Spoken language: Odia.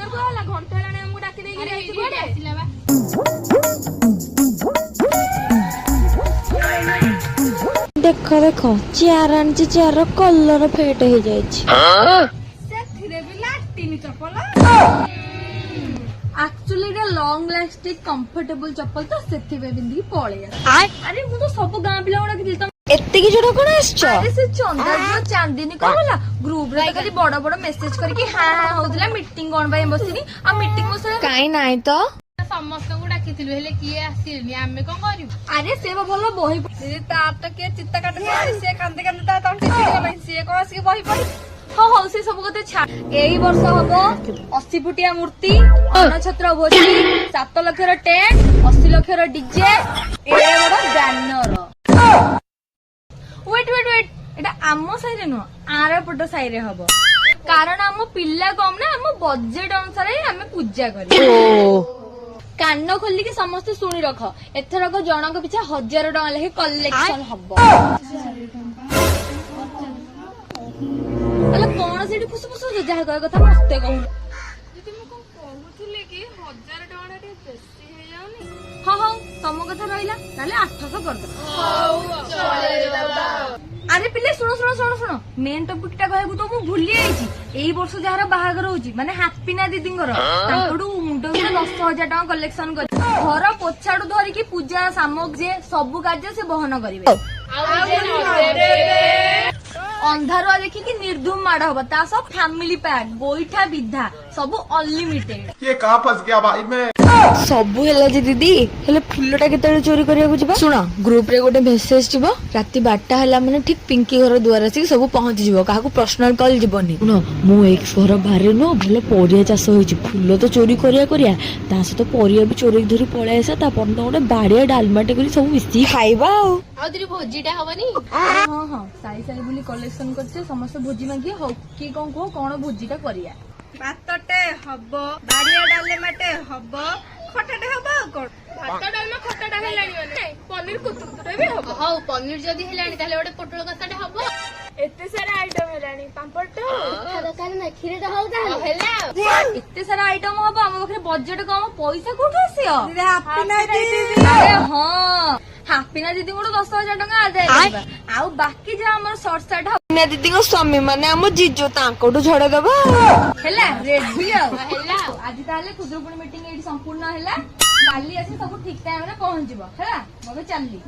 ତମେ କୁଆଲା ଘଣ୍ଟା ହେଲାଣି ଆମକୁ ଡାକି ଦେଇକି ଯାଇଛୁ କୁଆଡେ ଆସିଲା ବା। ଦେଖ ଦେଖ ଚେୟାର ଆଣିଛି, ଚେୟାର କଲର ଫେଡ ହେଇଯାଇଛି। ସେଥିରେ ବି ଲାଟିନ ଚପଲ। ଆକ୍ଚୁଆଲି ଏଟା ଲଙ୍ଗ ଲାଷ୍ଟିଂ କମ୍ଫର୍ଟେବଲ ଚପଲ ତ ସେଥିପାଇଁ ପିନ୍ଧିକି ପଳେଇ ଆସ। ଆରେ ମୁଁ ତ ସବୁ ଗାଁ ପିଲାଙ୍କୁ ଡାକିଥିଲି ତମେ ଏତିକି ଯୋଡ କଣ ଆସିଛ? ଆରେ ସେ ଚନ୍ଦା ଝିଅ ଚାନ୍ଦିନୀ କଣ ହେଲା ଗ୍ରୁପ ରେ ଖାଲି ବଡ ବଡ ମେସେଜ କରିକି ହାଁ ହାଁ ହଉଥିଲା ମିଟିଂ କଣ ପାଇଁ ବସିନି ଆଉ ମିଟିଂ ବସିଲା କାଇଁ ନାଇଁ ତ ସମସ୍ତଙ୍କୁ ଡାକିଥିଲୁ ହେଲେ କିଏ ଆସିଲେନି ଆମେ କଣ କରିବୁ? ଆରେ ସେ ବା ଭଲ ବହି ତାର ତ କିଏ ଚିତ୍ତା କାଟ ସିଏ କାନ୍ଦେ କାନ୍ଦେ ତା ତଣ୍ଟି ଚିରିଗଲାଣି ସିଏ କଣ ଆସିକି ବହି ପଢି। ହଁ ହଉ ସେ ସବୁ କଥା ଛାଡ। ଏଇ ବର୍ଷ ହବ 80 ଫୁଟିଆ ମୂର୍ତ୍ତି, ଅଣଛତ୍ର ଭୋଜି, 7 ଲକ୍ଷର ଟେଣ୍ଟ, 80 ଲକ୍ଷର ଡିଜେ, ଏଡେ ବଡ ବ୍ୟାନର। ୱେଟ୍ ଏଟା ଆମ ସାହିରେ ନୁହଁ ଆର ପଟ ସାହିରେ ହବ କାରଣ ଆମ ପିଲା କମ ନା ଆମ ବଜେଟ ଅନୁସାରେ ଆମେ ପୂଜା କରିବୁ। କାନ ଖୋଲିକି ସମସ୍ତେ ଶୁଣି ରଖ ଏଥରକ ଜଣଙ୍କ ପିଛା 1000 ଟଙ୍କା ଲେଖେ କଲେକ୍ସନ ହବ। ହେଲେ କଣ ସେଇଠି ଫୁସ ଫୁସ ଯାହା କହିବା କଥା ମତେ କହୁନୁ। ଯଦି ମୁଁ କଣ କହୁଥିଲି କି 1000 ଟଙ୍କା ଟିକେ ବେଶୀ ହେଇଯାଉନି? ହଁ ହଉ ତମ କଥା ରହିଲା ତାହେଲେ 800 କରିଦବ। ଆରେ ପିଲେ ଶୁଣ ମେନ୍ ଟପିକ ଟା କହିବାକୁ ତ ମୁଁ ଭୁଲି ଯାଇଛି। ଏଇ ବର୍ଷ ଯାହାର ବାହାଘର ହଉଛି ମାନେ ହାପିନା ଦିଦିଙ୍କର ତାଙ୍କଠୁ ମୁଣ୍ଡ 10,000 ଟଙ୍କା କଲେକ୍ସନ କରି ଘର ପୋଛାଡୁ ଧରିକି ପୂଜା ସାମଗ୍ରୀ ସବୁ କାର୍ଯ୍ୟ ସେ ବହନ କରିବେ। ଅନ୍ଧାରୁଆ ଦେଖିକି ନିର୍ଧୁମ ମାଡ ହବ ତା ସହ ଫ୍ୟାମିଲି ପ୍ୟାକ୍ ଗୋଇଠା ବିଧା ସବୁ ଅନଲିମିଟେଡ। ସବୁ ହେଲା ଯେ ଦିଦି ହେଲେ ଫୁଲଟା କେତେବେଳେ ଚୋରି କରିବାକୁ ଯିବା? ଶୁଣ ଗ୍ରୁପ ରେ ଗୋଟେ ମେସେଜ ଯିବ ରାତି 12ଟା ହେଲା ମାନେ ଠିକ ପିଙ୍କି ଘର ଦୁଆର ଆସିକି ସବୁ ପହଞ୍ଚିଯିବ କାହାକୁ ପର୍ସନାଲ କଲ ଯିବନି। ଶୁଣ ମୁଁ ଏକ୍ସ ଘର ବାହାରେ ନୁହଁ ଭଲ ପରିବା ଚାଷ ହେଇଛି ଫୁଲ ତ ଚୋରି କରିବା ତା ସହିତ ପରିବା ବି ଚୋରି ଧରି ପଳେଇ ଆସିବା ତା ପର୍ଯ୍ୟନ୍ତ ଗୋଟେ ବାଡିଆ ଡାଲମାଟେ କରି ସବୁ ମିଶିକି ଖାଇବା ଆଉ ଦିଦି ଭୋଜିଟା ହବନି? ହଁ ସାଇ ବୁଲି କଲେକ୍ସନ କରିଛେ ସମସ୍ତେ ଭୋଜି ମାଗିବେ। ହଉ କି କଣ କୁହ କଣ ଭୋଜିଟା କରିବା? ଭାତଟେ ହବ ବାଡିଆ ଡାଲମାଟେ ହବ ଖଟାଟେ ହବ ଆଉ କଣ? ଭାତ ଡାଲମା ଖଟାଟା ହେଲାଣି ମାନେ ପନିର କୁତୁକୁତୁଟା ବି ହବ। ହଉ ପନିର ଯଦି ହେଲାଣି ତାହେଲେ ଗୋଟେ ପୋଟଳ କଷାଟେ ହବ। ଏତେ ସାରା ଆଇଟମ ହେଲାଣି ପାମ୍ପଡଟା ଦରକାର ନା କ୍ଷୀରଟା ହଉ ତାହେଲେ ହେଲା। ଏତେ ସାରା ଆଇଟମ ହବ ଆମ ପାଖରେ ବଜେଟ କମ ପଇସା କୋଉଠୁ ଆସିବ? ହଁ ହାପିନା ଦିଦିଙ୍କଠୁ 10,000 ଟଙ୍କା ଆଦାୟ କରିବା ଆଉ ବାକି ଯାହା ଆମର ସର୍ଟ ସାର୍ଟ ହାପିନା ଦିଦିଙ୍କ ସ୍ୱାମୀ ମାନେ ଆମ ଜିଜୁ ତାଙ୍କଠୁ ଝଡା ଦବା ହେଲା ରେଡି ଆଉ ହେଲା। ଆଜି ତାହେଲେ ଖୁଦୁରୁକୁଣୀ ମିଟିଂ ଏଇଠି ସମ୍ପୂର୍ଣ୍ଣ ହେଲା। କାଲି ଆସି ସବୁ ଠିକ ଟାଇମରେ ପହଞ୍ଚିବ ହେଲା। ମୁଁ ଏବେ ଚାଲିଲି।